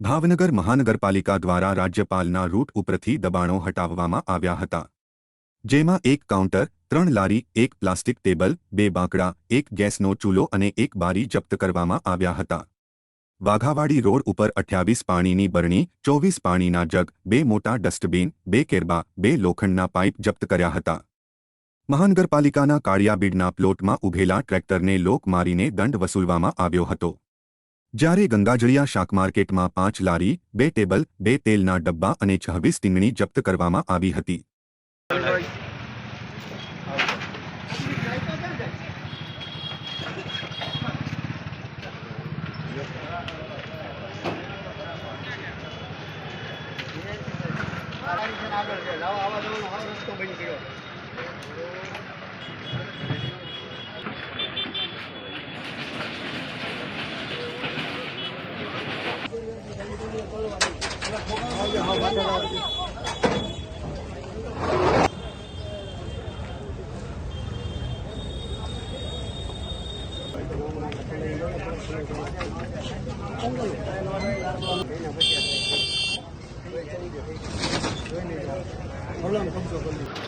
ભાવનગર મહાનગરપાલિકા દ્વારા રાજ્યપાલના રૂટ ઉપરથી દબાણો હટાવવામાં આવ્યા હતા, જેમાં એક કાઉન્ટર, 3 લારી, એક પ્લાસ્ટિક ટેબલ, 2 બાંકડા, એક ગેસનો ચૂલો અને એક બારી જપ્ત કરવામાં આવ્યા હતા। વાઘાવાડી રોડ ઉપર 28 પાણીની બરણી, 24 પાણીના જગ, 2 મોટા ડસ્ટબિન, 2 કેરબા, 2 લોખંડના પાઇપ જપ્ત કર્યા હતા। મહાનગરપાલિકાના કાળિયાબીડના પ્લોટમાં ઉભેલા ટ્રેક્ટરને લોક મારીને દંડ વસૂલવામાં આવ્યો હતો, જ્યારે ગંગાજળિયા શાક માર્કેટમાં 5 લારી, 2 ટેબલ, 2 તેલના ડબ્બા અને 26 ટીંગણી જપ્ત કરવામાં આવી હતી। Hola,